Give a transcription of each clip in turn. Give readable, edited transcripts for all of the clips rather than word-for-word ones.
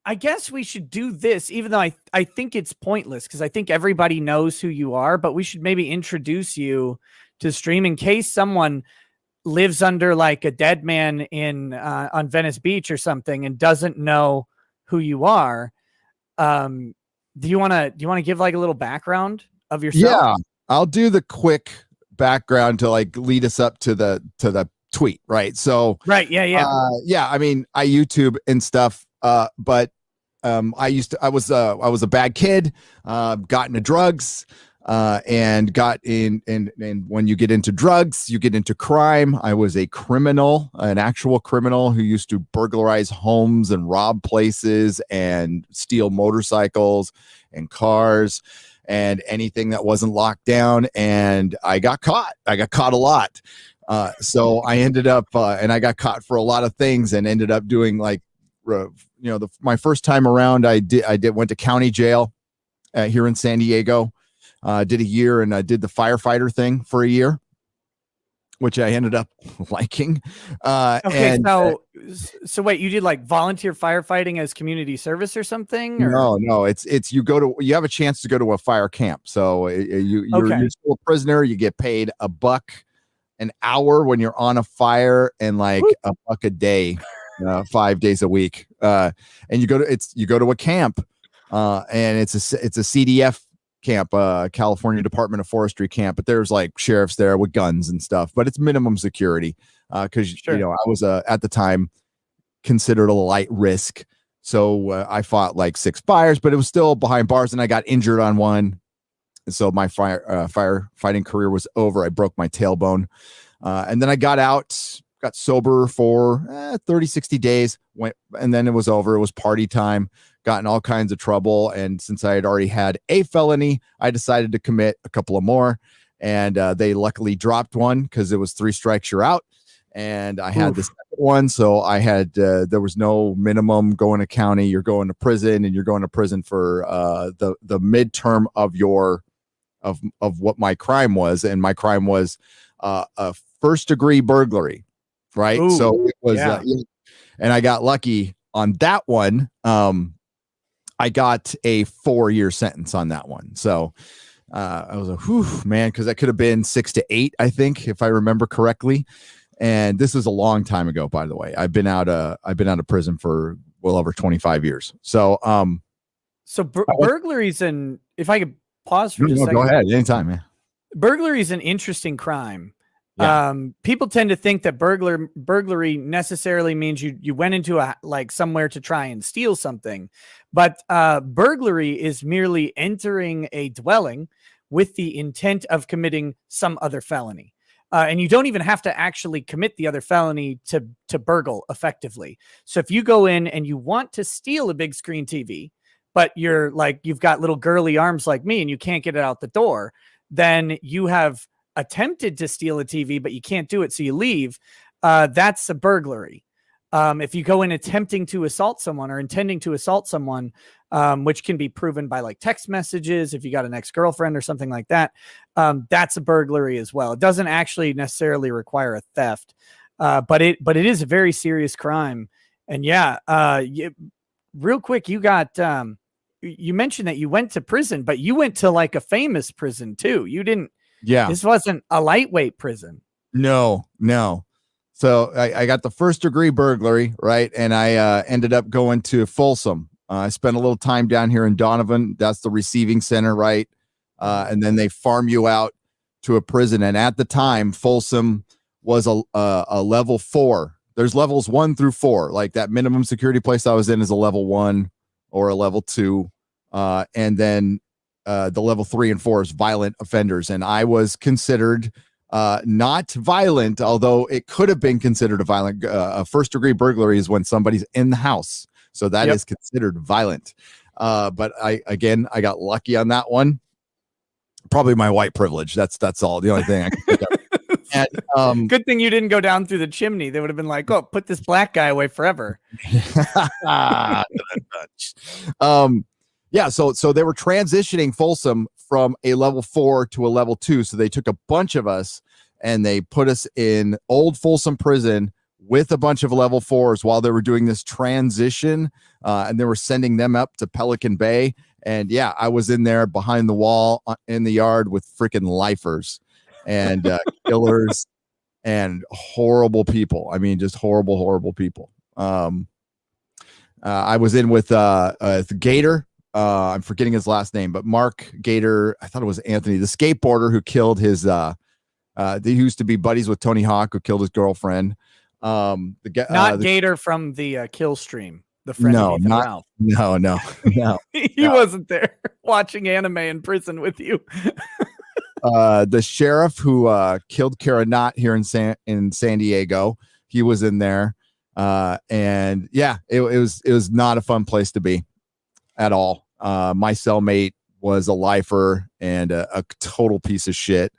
I guess we should do this, even though I think it's pointless because I think everybody knows who you are, but we should maybe introduce you to stream in case someone lives under like a dead man in on Venice Beach or something and doesn't know who you are. Do you want to give like a little background of yourself? Yeah, I'll do the quick background to like lead us up to the tweet, right? So right, yeah. I mean, I YouTube and stuff, but I was a bad kid, got into drugs, and got in, and when you get into drugs, you get into crime. I was a criminal, an actual criminal who used to burglarize homes and rob places and steal motorcycles and cars and anything that wasn't locked down. And I got caught a lot. So I ended up, and I got caught for a lot of things and ended up doing like, my first time around, I went to county jail here in San Diego, did a year, and I did the firefighter thing for a year, which I ended up liking. Okay, so wait, you did like volunteer firefighting as community service or something? Or? No, it's you have a chance to go to a fire camp. So you're still a prisoner. You get paid $1 an hour when you're on a fire, and like $1 a day. 5 days a week, and you go to a camp, and it's a CDF camp, California Department of Forestry camp, but there's like sheriffs there with guns and stuff, but it's minimum security, because sure. I was at the time considered a light risk, so I fought like 6 fires, but it was still behind bars, and I got injured on one, and so my firefighting career was over. I broke my tailbone, and then I got out. Got sober for 30, 60 days, and then it was over. It was party time, got in all kinds of trouble. And since I had already had a felony, I decided to commit a couple of more. And they luckily dropped one because it was 3 strikes, you're out. And I had the second one. So I had, there was no minimum going to county. You're going to prison, and you're going to prison for the midterm of what my crime was. And my crime was a first-degree burglary. Right. Ooh, so it was, and I got lucky on that one. I got a 4-year sentence on that one. So I was like, man, because that could have been 6 to 8, I think, if I remember correctly. And this was a long time ago, by the way. I've been out of prison for well over 25 years. So, burglaries, and if I could pause for just a second. Go ahead, anytime, man. Burglary is an interesting crime. Yeah. People tend to think that burglary necessarily means you went into somewhere to try and steal something, but burglary is merely entering a dwelling with the intent of committing some other felony. And you don't even have to actually commit the other felony to burgle effectively. So if you go in and you want to steal a big screen TV, but you've got little girly arms like me and you can't get it out the door, then you have attempted to steal a TV, but you can't do it, so you leave. That's a burglary. If you go in attempting to assault someone or intending to assault someone, which can be proven by like text messages, if you got an ex-girlfriend or something like that, that's a burglary as well. It doesn't actually necessarily require a theft, but it is a very serious crime. And real quick, you got you mentioned that you went to prison, but you went to like a famous prison too. You didn't. Yeah, this wasn't a lightweight prison. No. So I got the 1st-degree burglary, right? And I ended up going to Folsom. I spent a little time down here in Donovan. That's the receiving center, right? And then they farm you out to a prison. And at the time, Folsom was a level 4. There's levels 1 through 4. Like that minimum security place I was in is a level 1 or a level 2. And then the level 3 and 4 is violent offenders. And I was considered not violent, although it could have been considered a violent. A 1st-degree burglary is when somebody's in the house. So that is considered violent. But I got lucky on that one. Probably my white privilege. That's all. The only thing I can pick up. And, good thing you didn't go down through the chimney. They would have been like, "Oh, put this black guy away forever." Yeah, so they were transitioning Folsom from a level 4 to a level 2. So they took a bunch of us and they put us in old Folsom prison with a bunch of level 4s while they were doing this transition, and they were sending them up to Pelican Bay. And yeah, I was in there behind the wall in the yard with freaking lifers and killers and horrible people. I mean, just horrible people. I was in with Gator. I'm forgetting his last name, but Mark Gator. I thought it was Anthony, the skateboarder who killed his. They used to be buddies with Tony Hawk, who killed his girlfriend. Not Gator from the kill stream. The friend of Ethan Ralph. No. He wasn't there watching anime in prison with you. The sheriff who killed Kara Knott here in San Diego, he was in there. And yeah, it was not a fun place to be at all. My cellmate was a lifer and a total piece of shit.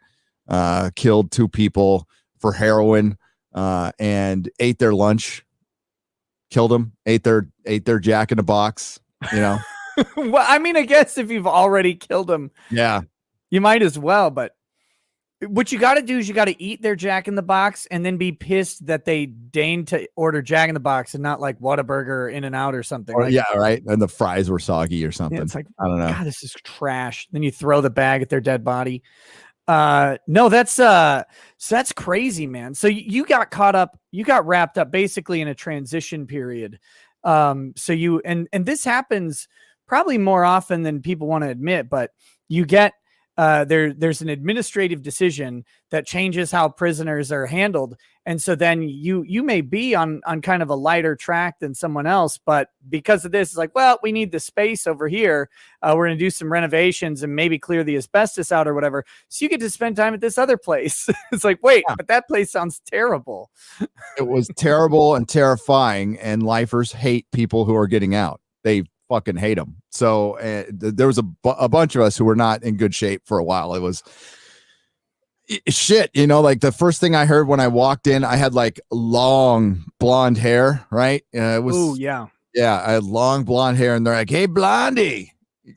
Killed 2 people for heroin, and ate their lunch. Killed them, ate their Jack in the Box, you know. Well, I mean, I guess if you've already killed them, yeah, you might as well. But what you got to do is you got to eat their Jack in the Box and then be pissed that they deigned to order Jack in the Box and not like Whataburger or In-N-Out or something. Yeah, right. And the fries were soggy or something. Yeah, it's like, I don't know. God, this is trash. Then you throw the bag at their dead body. No, so that's crazy, man. So you got caught up, you got wrapped up basically in a transition period. So you, and this happens probably more often than people want to admit, but you get, there's an administrative decision that changes how prisoners are handled. And so then you may be on kind of a lighter track than someone else, but because of this, it's like, well, we need the space over here. We're going to do some renovations and maybe clear the asbestos out or whatever. So you get to spend time at this other place. It's like, wait, but that place sounds terrible. It was terrible and terrifying. And lifers hate people who are getting out. They fucking hate them. So there was a bunch of us who were not in good shape for a while. It was shit, you know, like the first thing I heard when I walked in, I had like long blonde hair, right? It was, ooh, yeah, I had long blonde hair, and they're like, "Hey, Blondie, you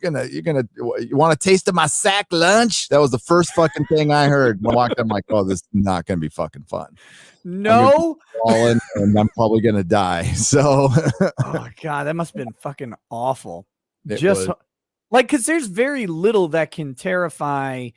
want a taste of my sack lunch?" That was the first fucking thing I heard when I walked in. I'm like, "Oh, this is not gonna be fucking fun." No, and I'm probably gonna die. So, oh god, that must have been fucking awful. It Just was. like, because there's very little that can terrify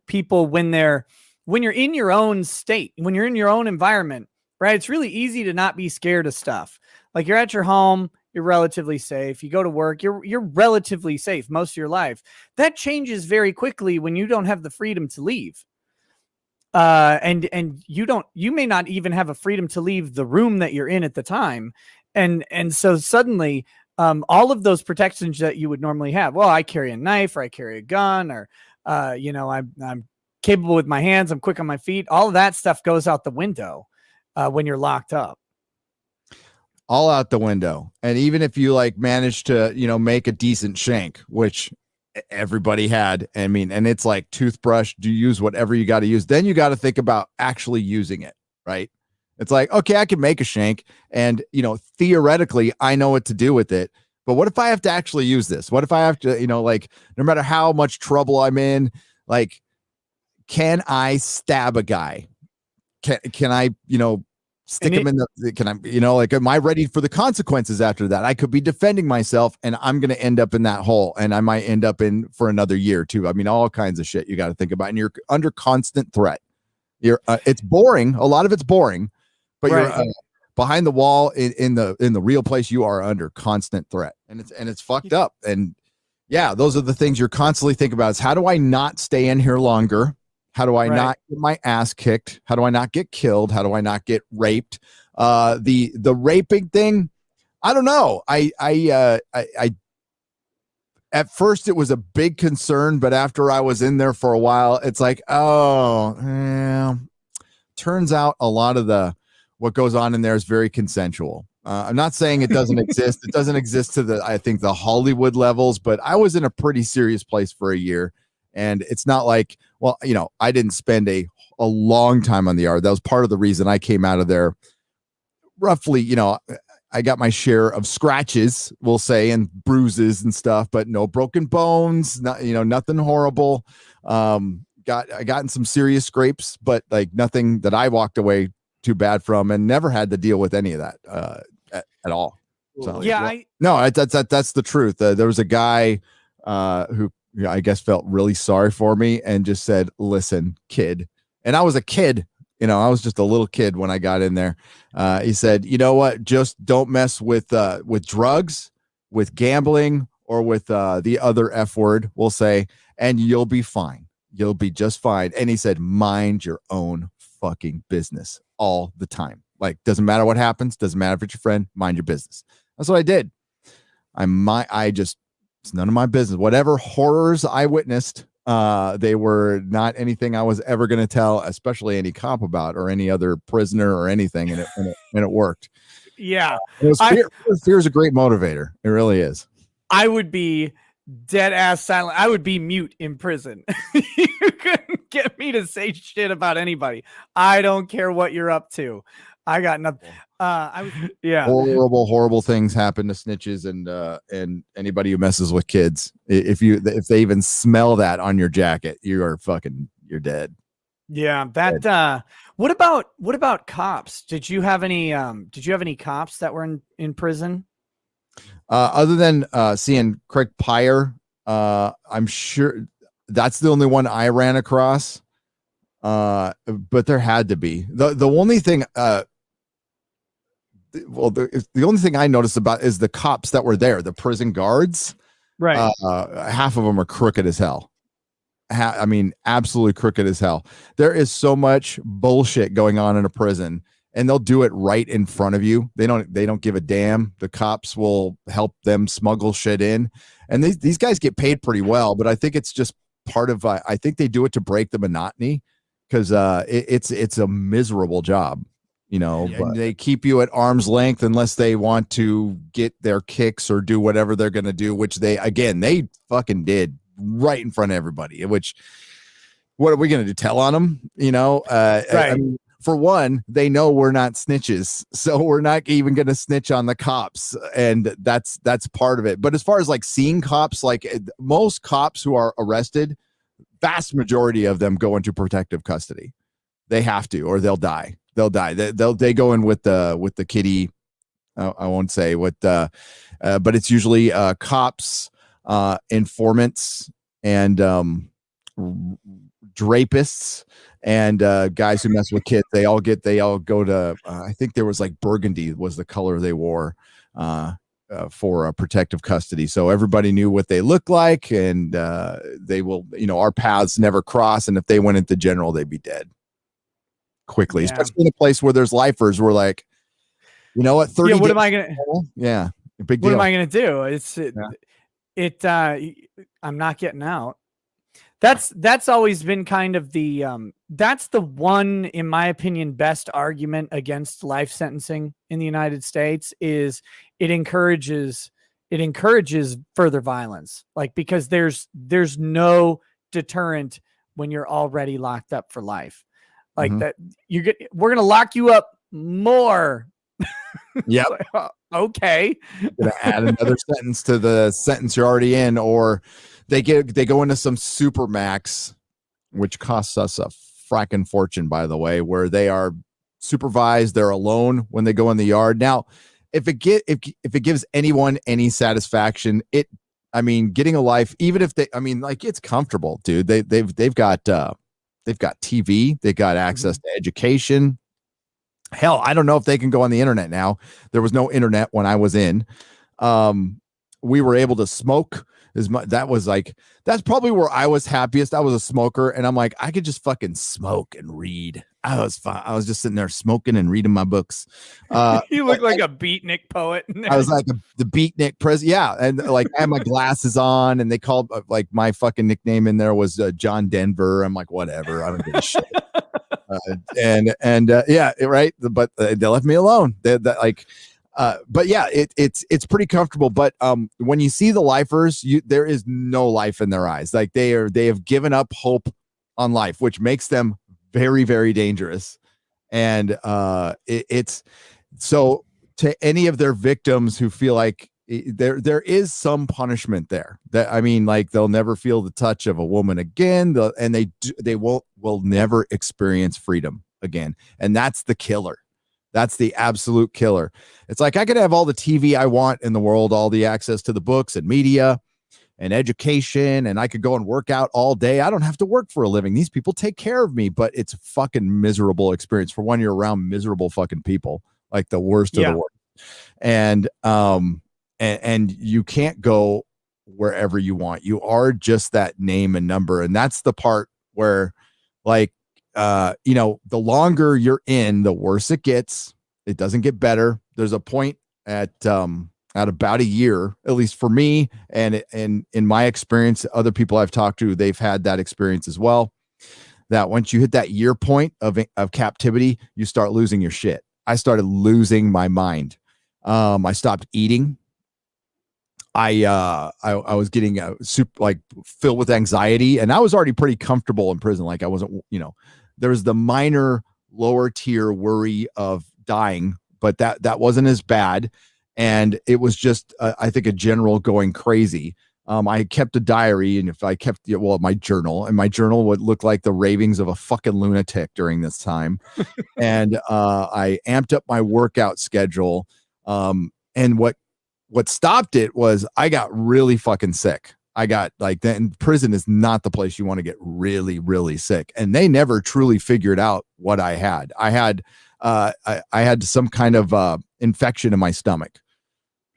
people when you're in your own state, when you're in your own environment, right? It's really easy to not be scared of stuff. Like, you're at your home, you're relatively safe. You go to work, you're relatively safe most of your life. That changes very quickly when you don't have the freedom to leave. And you may not even have a freedom to leave the room that you're in at the time. And so suddenly, all of those protections that you would normally have, well, I carry a knife, or I carry a gun, or, I'm capable with my hands, I'm quick on my feet. All of that stuff goes out the window, when you're locked up. All out the window. And even if you like manage to, make a decent shank, which everybody had, I mean, and it's like toothbrush, do you use whatever you got to use, then you got to think about actually using it, right? It's like, okay, I can make a shank, and theoretically I know what to do with it, but what if I have to actually use this? What if I have to, like, no matter how much trouble I'm in, like, can I stab a guy? Can I, stick him in the, can I, like, am I ready for the consequences after that? I could be defending myself, and I'm going to end up in that hole, and I might end up in for another year too. I mean, all kinds of shit you got to think about, and you're under constant threat. It's boring. A lot of it's boring, but right. You're behind the wall in the real place. You are under constant threat, and it's fucked up. And yeah, those are the things you're constantly thinking about. Is how do I not stay in here longer? How do I not get my ass kicked? How do I not get killed? How do I not get raped? The raping thing, I don't know. I at first it was a big concern, but after I was in there for a while, it's like, turns out a lot of what goes on in there is very consensual. I'm not saying it doesn't exist. It doesn't exist to I think the Hollywood levels, but I was in a pretty serious place for a year. And it's not like, well, I didn't spend a long time on the yard. That was part of the reason I came out of there roughly, I got my share of scratches, we'll say, and bruises and stuff, but no broken bones, nothing horrible. I got in some serious scrapes, but like nothing that I walked away too bad from, and never had to deal with any of that at all. So yeah, no, that's the truth. There was a guy who I guess felt really sorry for me and just said, "Listen, kid," and I was a kid. I was just a little kid when I got in there. He said, "You know what? Just don't mess with drugs, with gambling, or with the other F word, we'll say, and you'll be fine. You'll be just fine." And he said, "Mind your own fucking business all the time. Like, doesn't matter what happens. Doesn't matter if it's your friend. Mind your business." That's what I did. It's none of my business. Whatever horrors I witnessed, they were not anything I was ever going to tell, especially any cop about or any other prisoner or anything. And it worked. Yeah. It was fear. Fear is a great motivator. It really is. I would be dead ass silent. I would be mute in prison. You couldn't get me to say shit about anybody. I don't care what you're up to. I got nothing. Horrible things happen to snitches and anybody who messes with kids. If they even smell that on your jacket, you're dead. Yeah, that what about cops? Did you have any cops that were in prison? Other than seeing Craig Pyre, I'm sure that's the only one I ran across. But there had to be. The only thing the only thing I noticed about is the cops that were there, the prison guards. Right. Half of them are crooked as hell. I mean, absolutely crooked as hell. There is so much bullshit going on in a prison, and they'll do it right in front of you. They don't give a damn. The cops will help them smuggle shit in, and these guys get paid pretty well. But I think it's just part of. I think they do it to break the monotony, because it's a miserable job. But they keep you at arm's length unless they want to get their kicks or do whatever they're going to do, which they fucking did right in front of everybody. Which, what are we going to do? Tell on them? Right. I mean, for one, they know we're not snitches, so we're not even going to snitch on the cops, and that's part of it. But as far as like seeing cops, like most cops who are arrested, vast majority of them go into protective custody. They have to, or they'll die. They go in with the kitty. I won't say what, but it's usually cops, informants, and drapists, and guys who mess with kids. They all go to. I think there was like burgundy was the color they wore for protective custody. So everybody knew what they looked like, and they will. Our paths never cross, and if they went into general, they'd be dead quickly, especially in a place where there's lifers. We're like, you know what? 30. Yeah, what am I gonna? Yeah, big deal. What am I gonna do? I'm not getting out. That's always been kind of the that's the one, in my opinion, best argument against life sentencing in the United States is it encourages further violence, like, because there's no deterrent when you're already locked up for life. Like that, we're gonna lock you up more. Yep. Okay. Gonna add another sentence to the sentence you're already in, or they go into some super max, which costs us a fracking fortune, by the way, where they are supervised, they're alone when they go in the yard. Now, if it gives anyone any satisfaction, getting a life, even if it's comfortable, dude. They've got TV, they got access to education. Hell, I don't know if they can go on the internet now. There was no internet when I was in. We were able to smoke as much. That's probably where I was happiest. I was a smoker, and I'm like, I could just fucking smoke and read. I was fine. I was just sitting there smoking and reading my books. You look like a beatnik poet. I was like the beatnik president. Yeah. And like I had my glasses on, and they called like my fucking nickname in there was John Denver. I'm like, whatever. I don't give a shit. Yeah, right. But they left me alone. But yeah, it's pretty comfortable. But when you see the lifers, there is no life in their eyes. Like they have given up hope on life, which makes them very, very dangerous. And it's so to any of their victims who feel like there is some punishment there. That like they'll never feel the touch of a woman again. They will never experience freedom again. And that's the killer. That's the absolute killer. It's like I could have all the TV I want in the world, all the access to the books and media and education, and I could go and work out all day. I don't have to work for a living. These people take care of me, but it's a fucking miserable experience. For one, you're around miserable fucking people, like the worst of the worst. And you can't go wherever you want. You are just that name and number. And that's the part where, like, the longer you're in, the worse it gets. It doesn't get better. There's a point at about a year, at least for me, and in my experience, other people I've talked to, they've had that experience as well, that once you hit that year point of captivity, you start losing your shit. I started losing my mind. I stopped eating. I was getting filled with anxiety, and I was already pretty comfortable in prison. Like I wasn't, there was the minor lower tier worry of dying, but that wasn't as bad. And it was just, I think, a general going crazy. I kept a diary, and if I kept, my journal, and my journal would look like the ravings of a fucking lunatic during this time. And I amped up my workout schedule. And what stopped it was I got really fucking sick. I got then prison is not the place you want to get really, really sick. And they never truly figured out what I had. I had some kind of infection in my stomach.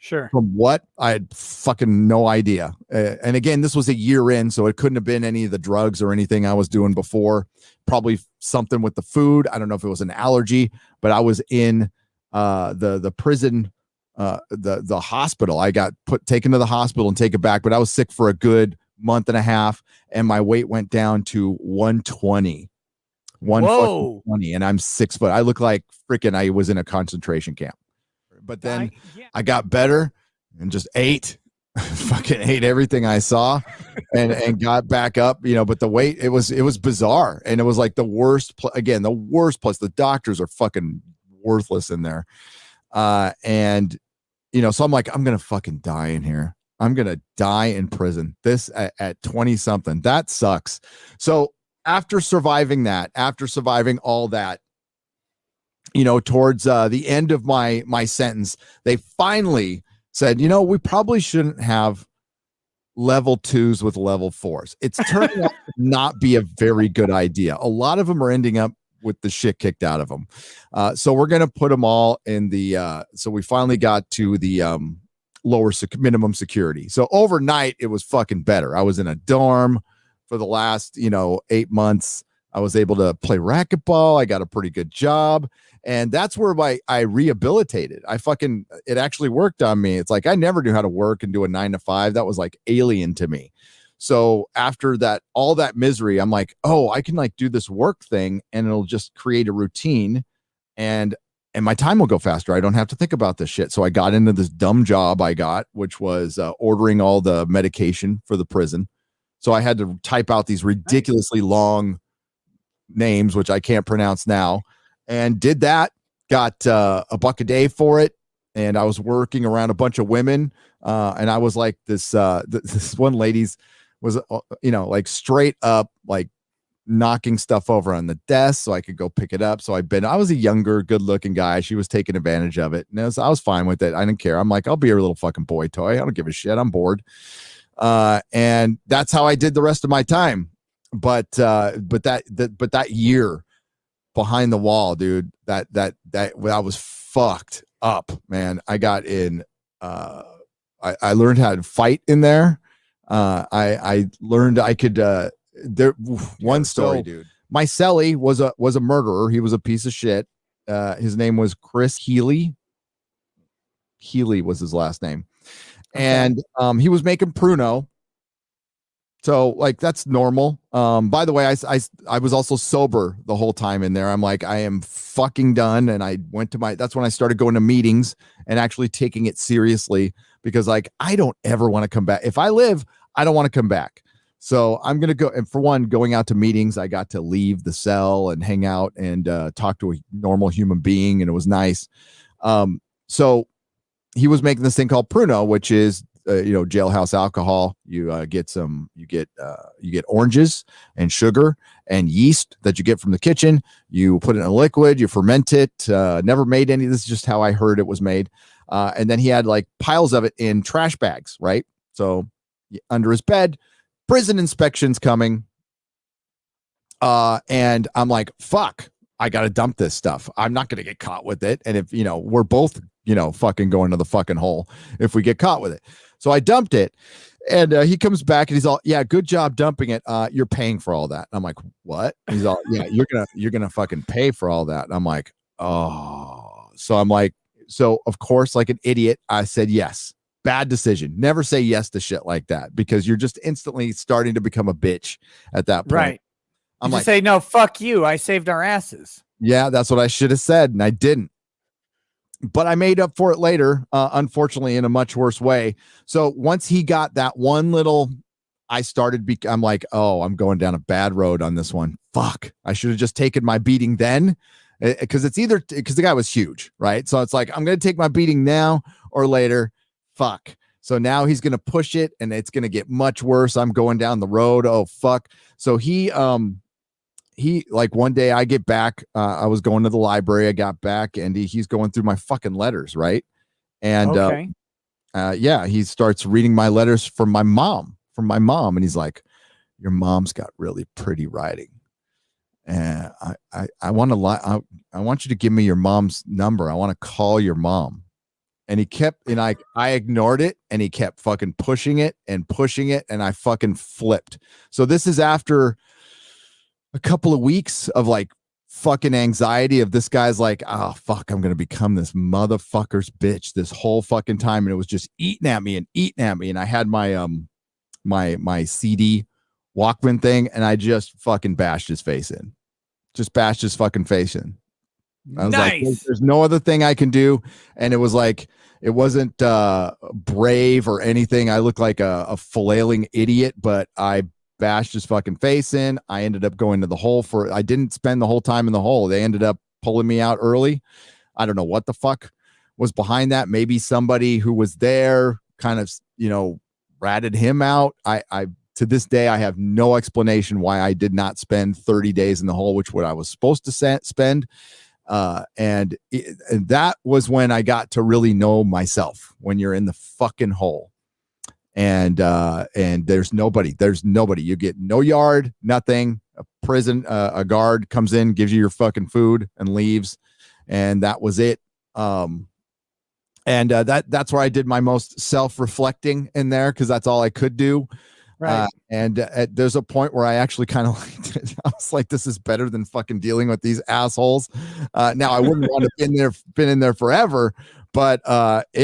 Sure. From what? I had fucking no idea. And again, this was a year in, so it couldn't have been any of the drugs or anything I was doing before. Probably something with the food. I don't know if it was an allergy, but I was in the prison, the hospital. I got taken to the hospital and taken back, but I was sick for a good month and a half, and my weight went down to 120. 120, and I'm 6 foot. I look like freaking I was in a concentration camp. But then I got better and just fucking ate everything I saw and got back up, but the weight, it was bizarre. And it was like the worst place. The doctors are fucking worthless in there. So I'm like, I'm going to fucking die in here. I'm going to die in prison. This at 20 something, that sucks. So after surviving all that, towards the end of my sentence, they finally said, we probably shouldn't have level 2s with level 4s. It's turning out to not be a very good idea. A lot of them are ending up with the shit kicked out of them. So we're going to put them all in so we finally got to the lower minimum security. So overnight, it was fucking better. I was in a dorm for the last, 8 months. I was able to play racquetball. I got a pretty good job. And that's where I rehabilitated. It actually worked on me. It's like, I never knew how to work and do a 9 to 5. That was like alien to me. So after that, all that misery, I'm like, oh, I can do this work thing, and it'll just create a routine, and my time will go faster. I don't have to think about this shit. So I got into this dumb job I got, which was ordering all the medication for the prison. So I had to type out these ridiculously long names, which I can't pronounce now, and did that. Got $1 a day for it, and I was working around a bunch of women, and I was like this one lady's was straight up knocking stuff over on the desk so I could go pick it up. So I was a younger, good looking guy. She was taking advantage of it, and I was fine with it. I didn't care. I'm like, I'll be your little fucking boy toy. I don't give a shit. I'm bored. And that's how I did the rest of my time. But that year behind the wall, dude, that I was fucked up, man. I got in, I learned how to fight in there. I learned I could, one story, dude. My cellie was a murderer. He was a piece of shit. His name was Chris Healy. Healy was his last name. Okay. And he was making Pruno. So that's normal. By the way, I was also sober the whole time in there. I'm like, I am fucking done. And I went to that's when I started going to meetings and actually taking it seriously, because I don't ever want to come back. If I live, I don't want to come back. So I'm going to go. And for one, going out to meetings, I got to leave the cell and hang out and talk to a normal human being. And it was nice. So he was making this thing called Pruno, which is jailhouse alcohol. You get oranges and sugar and yeast that you get from the kitchen. You put it in a liquid, you ferment it. Never made any. This is just how I heard it was made. And then he had like piles of it in trash bags, right? So under his bed, prison inspections coming. And I'm like, fuck, I got to dump this stuff. I'm not going to get caught with it. And if, we're both, fucking going to the fucking hole if we get caught with it. So I dumped it, and he comes back and he's all, yeah, good job dumping it. You're paying for all that. I'm like, what? He's all, yeah, you're going to fucking pay for all that. And I'm like, oh, so I'm like, so of course, like an idiot, I said, yes. Bad decision. Never say yes to shit like that, because you're just instantly starting to become a bitch at that point. Right. I'm like, say, no, fuck you. I saved our asses. Yeah, that's what I should have said, and I didn't. But I made up for it later, unfortunately, in a much worse way. So once he got that one little, I'm like, oh, I'm going down a bad road on this one. Fuck. I should have just taken my beating then, because because the guy was huge, right? So it's like, I'm going to take my beating now or later. Fuck. So now he's going to push it, and it's going to get much worse. I'm going down the road. Oh, fuck. So he like one day I get back, I was going to the library. I got back, and he's going through my fucking letters. Right. And, okay. He starts reading my letters from my mom. And he's like, your mom's got really pretty writing. And I want to I want you to give me your mom's number. I want to call your mom. And he kept, and I ignored it, and he kept fucking pushing it, and I fucking flipped. So this is after a couple of weeks of like fucking anxiety of this guy's like, oh fuck, I'm gonna become this motherfucker's bitch this whole fucking time. And it was just eating at me. And I had my my CD Walkman thing, and I just fucking bashed his face in. I was like, there's no other thing I can do. And it was like, it wasn't brave or anything. I looked like a flailing idiot, but I bashed his fucking face in. I ended up going to the hole I didn't spend the whole time in the hole. They ended up pulling me out early. I don't know what the fuck was behind that. Maybe somebody who was there kind of, ratted him out. I to this day, I have no explanation why I did not spend 30 days in the hole, which what I was supposed to spend. And that was when I got to really know myself, when you're in the fucking hole. And there's nobody, you get no yard, nothing. A guard comes in, gives you your fucking food, and leaves. And that was it. That's where I did my most self-reflecting in there, because that's all I could do. Right. There's a point where I actually kind of liked it. I was like, this is better than fucking dealing with these assholes. Now I wouldn't want to been in there forever, but that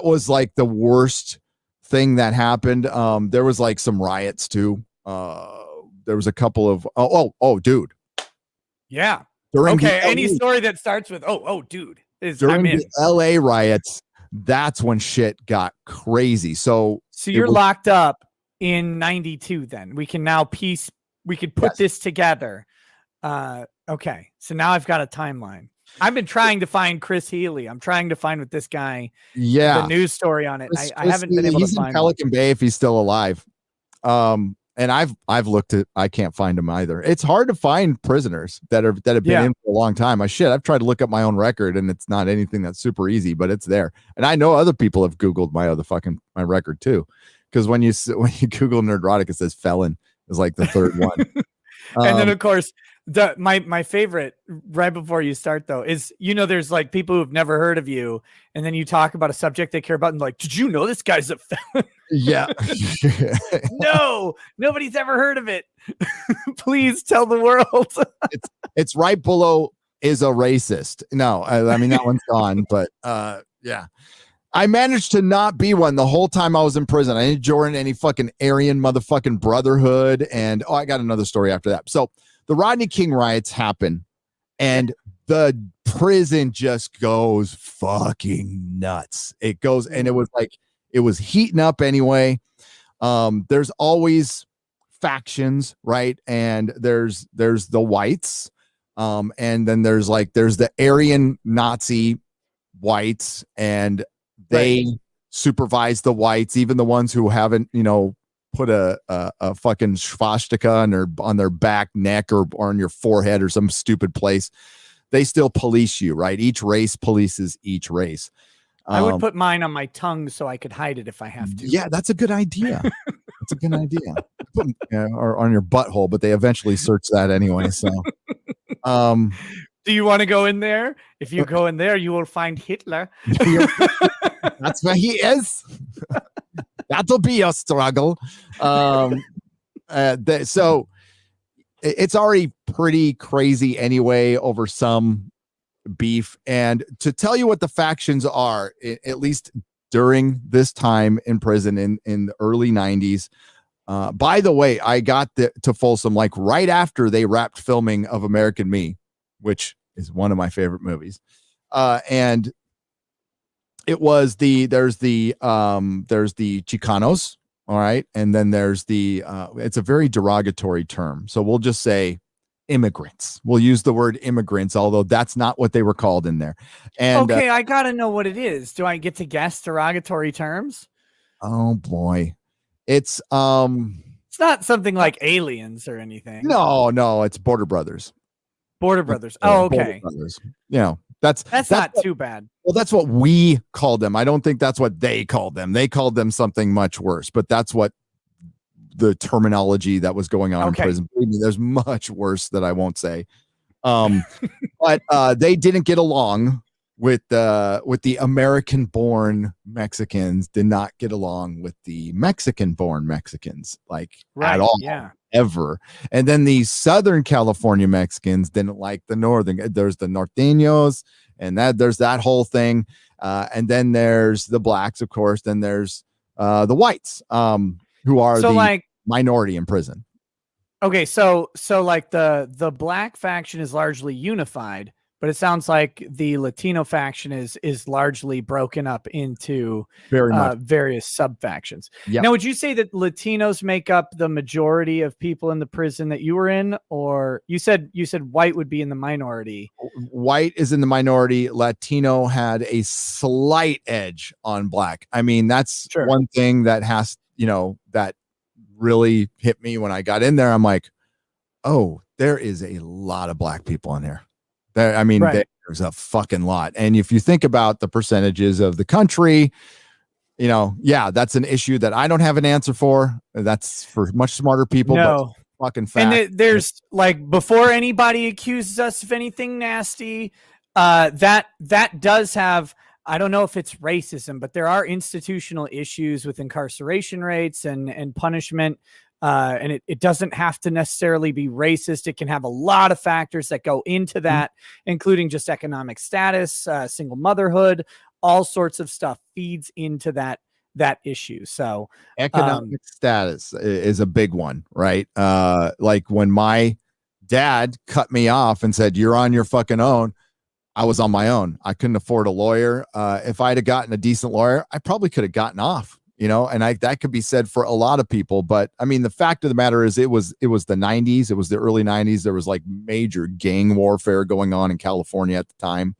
was like the worst thing that happened. There was like some riots too. There was a couple of dude. Yeah. Any story that starts with dude during the LA riots. That's when shit got crazy. So you're locked up in 92. Then we can now put this together. Okay. So now I've got a timeline. I've been trying to find Chris Healy. I'm trying to find with this guy. Yeah. The news story on it. I haven't been able to find. He's in Pelican Bay if he's still alive. And I've looked at, I can't find him either. It's hard to find prisoners that have been in for a long time. I've tried to look up my own record, and it's not anything that's super easy, but it's there. And I know other people have Googled my record too. Because when you Google Nerdrotic, it says felon is like the third one. And then of course, my favorite right before you start though is, there's like people who've never heard of you, and then you talk about a subject they care about, and like, did you know this guy's a felon? Yeah. No, nobody's ever heard of it. Please tell the world. it's right below is a racist. No, I mean that one's gone, but yeah. I managed to not be one the whole time I was in prison. I didn't join any fucking Aryan motherfucking brotherhood. And I got another story after that. So the Rodney King riots happen, and the prison just goes fucking nuts. It goes, and it was heating up anyway. There's always factions, right? And there's the whites. And then there's the Aryan Nazi whites, and They supervise the whites, even the ones who haven't, put a fucking swastika on their back, neck, or on your forehead or some stupid place. They still police you, right? Each race polices each race. I would put mine on my tongue so I could hide it if I have to. Yeah, that's a good idea. That's a good idea. Or on your butthole, but they eventually search that anyway. So, do you want to go in there? If you go in there, you will find Hitler. That's where he is. That'll be a struggle. So it's already pretty crazy anyway over some beef. And to tell you what the factions are, at least during this time in prison in the early 90s. By the way, I got to Folsom like right after they wrapped filming of American Me, which is one of my favorite movies. And it was there's the Chicanos. All right. And then there's it's a very derogatory term. So we'll just say immigrants. We'll use the word immigrants, although that's not what they were called in there. And okay, I gotta know what it is. Do I get to guess derogatory terms? Oh boy. It's not something like aliens or anything. No, it's Border Brothers. Border Brothers. Oh, okay. Border Brothers. That's not too bad. Well, that's what we called them. I don't think that's what they called them. They called them something much worse, but that's what the terminology that was going on in prison. There's much worse that I won't say. But they didn't get along with the American-born Mexicans. Did not get along with the Mexican-born Mexicans, at all, ever. And then the Southern California Mexicans didn't like the Northern. There's the Norteños, and there's that whole thing. And then there's the blacks, of course. Then there's the whites, who are the minority in prison. Okay, so like the black faction is largely unified, but it sounds like the Latino faction is largely broken up into various sub factions. Yep. Now, would you say that Latinos make up the majority of people in the prison that you were in, or you said white would be in the minority? White is in the minority. Latino had a slight edge on black. I mean, that's one thing that that really hit me when I got in there. I'm like, oh, there is a lot of black people in here. There's a fucking lot. And if you think about the percentages of the country, that's an issue that I don't have an answer for. That's for much smarter people. No. But fucking fact. And there's before anybody accuses us of anything nasty, that does have, I don't know if it's racism, but there are institutional issues with incarceration rates and punishment. And it doesn't have to necessarily be racist. It can have a lot of factors that go into that, including just economic status, single motherhood, all sorts of stuff feeds into that issue. So economic status is a big one, right? Like when my dad cut me off and said, "You're on your fucking own," I was on my own. I couldn't afford a lawyer. If I'd have gotten a decent lawyer, I probably could have gotten off. And that could be said for a lot of people. But I mean, the fact of the matter is it was the 90s. It was the early 90s. There was major gang warfare going on in California at the time.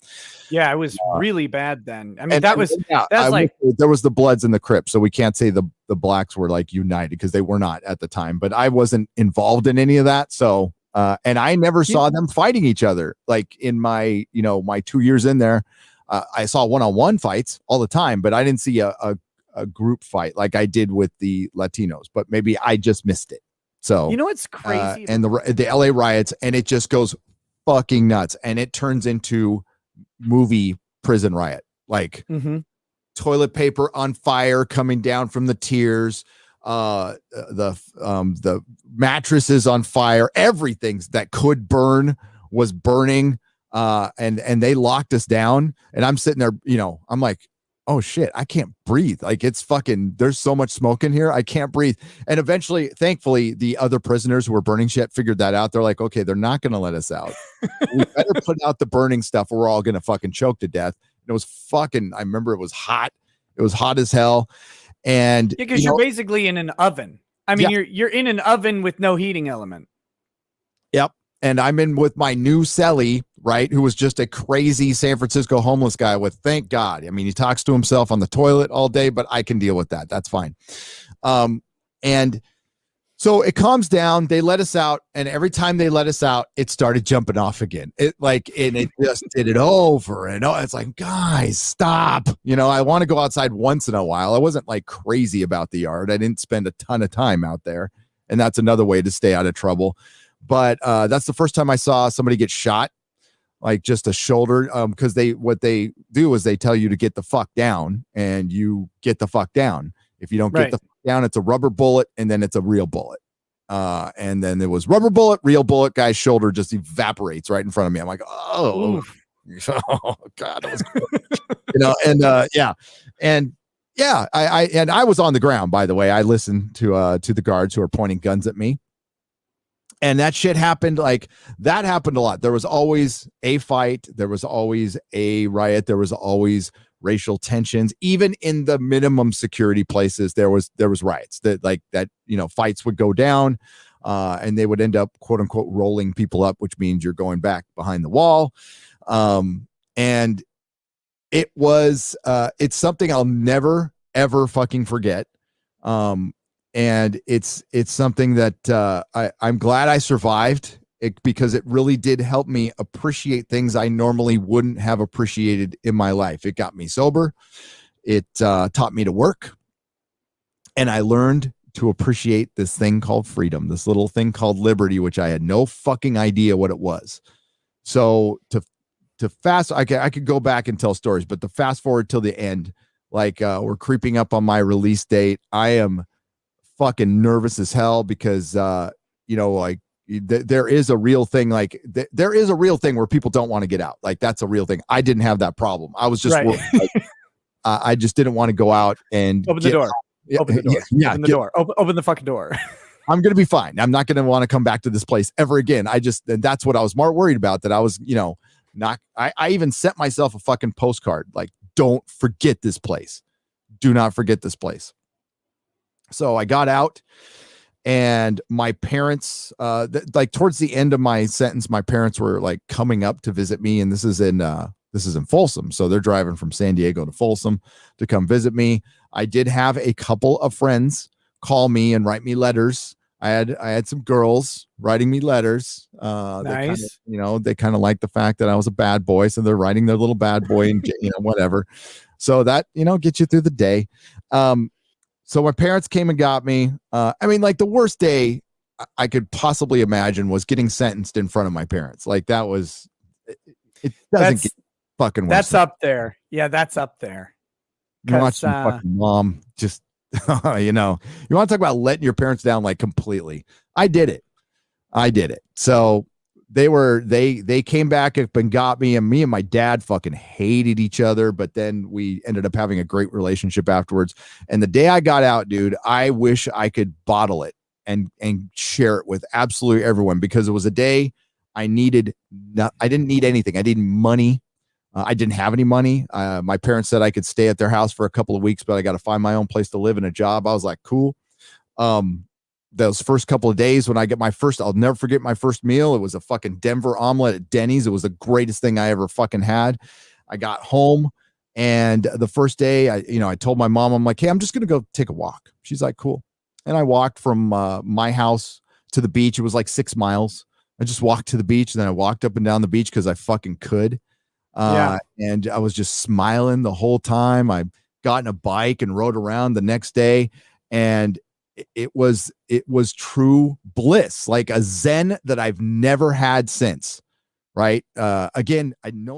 Yeah, it was really bad then. I mean, there was the Bloods and the Crips. So we can't say the blacks were united, because they were not at the time. But I wasn't involved in any of that. So and I never saw them fighting each other. In my, my 2 years in there, I saw one-on-one fights all the time, but I didn't see a group fight like I did with the Latinos, but maybe I just missed it. So what's crazy? And the LA riots, and it just goes fucking nuts, and it turns into movie prison riot, toilet paper on fire coming down from the tiers, the mattresses on fire, everything that could burn was burning, and they locked us down, and I'm sitting there, I'm like, oh shit, I can't breathe. It's fucking, there's so much smoke in here, I can't breathe. And eventually, thankfully, the other prisoners who were burning shit figured that out. They're like, okay, they're not going to let us out. We better put out the burning stuff, or we're all going to fucking choke to death. And it was fucking, I remember it was hot. It was hot as hell. And because you're basically in an oven. I mean, you're in an oven with no heating element. Yep. and I'm in with my new cellie, right, who was just a crazy San Francisco homeless guy with, thank God. I mean, he talks to himself on the toilet all day, but I can deal with that. That's fine. And so it calms down. They let us out, and every time they let us out, it started jumping off again. And it just did it over and over. It's like, guys, stop. You know, I want to go outside once in a while. I wasn't like crazy about the yard. I didn't spend a ton of time out there, and that's another way to stay out of trouble. But that's the first time I saw somebody get shot, like just a shoulder. Because what they do is they tell you to get the fuck down, and you get the fuck down. If you don't get the fuck down, it's a rubber bullet, and then it's a real bullet. And then there was rubber bullet, real bullet, guy's shoulder just evaporates right in front of me. I'm like, oh God, that was cool. You know, and I was on the ground, by the way. I listened to the guards who are pointing guns at me. And that shit happened. Like, that happened a lot. There was always a fight. There was always a riot. There was always racial tensions. Even in the minimum security places, there was riots that you know, fights would go down, and they would end up, quote unquote, rolling people up, which means you're going back behind the wall. And it was it's something I'll never ever fucking forget. And it's something that I'm glad I survived it, because it really did help me appreciate things I normally wouldn't have appreciated in my life. It got me sober. It taught me to work. And I learned to appreciate this thing called freedom, this little thing called liberty, which I had no fucking idea what it was. So to fast, I could go back and tell stories, but to fast forward till the end, like we're creeping up on my release date. I am fucking nervous as hell because, you know, like, there is a real thing, like there is a real thing where people don't want to get out. Like, that's a real thing. I didn't have that problem. I was just worried, like, I just didn't want to go out and open the door. Open the door. Yeah, open the door. Open the fucking door. I'm gonna be fine. I'm not gonna want to come back to this place ever again. And that's what I was more worried about. That I was, you know, not. I even sent myself a fucking postcard, like, don't forget this place. Do not forget this place. So I got out. And my parents, like towards the end of my sentence, my parents were like coming up to visit me, and this is in Folsom, so they're driving from San Diego to Folsom to come visit me. I did have a couple of friends call me and write me letters. I had some girls writing me letters. Nice. They kind of like the fact that I was a bad boy, so they're writing their little bad boy and whatever. So that gets you through the day. So my parents came and got me. I mean, like, the worst day I could possibly imagine was getting sentenced in front of my parents. Like, that was, it doesn't get fucking worse. That's up there. Yeah, that's up there. You watch your fucking mom just, you want to talk about letting your parents down, like, completely. I did it. So they came back up and got me, and me and my dad fucking hated each other, but then we ended up having a great relationship afterwards. And the day I got out, dude, I wish I could bottle it and share it with absolutely everyone, because it was a day I didn't need anything. I needed money. I didn't have any money. My parents said I could stay at their house for a couple of weeks, but I got to find my own place to live and a job. I was like, cool. Those first couple of days when I get I'll never forget my first meal. It was a fucking Denver omelet at Denny's. It was the greatest thing I ever fucking had. I got home, and the first day I told my mom, I'm like, hey, I'm just going to go take a walk. She's like, cool. And I walked from my house to the beach. It was like 6 miles. I just walked to the beach, and then I walked up and down the beach because I fucking could. And I was just smiling the whole time. I got in a bike and rode around the next day, and it was true bliss, like a zen that I've never had since. Right. Again, I know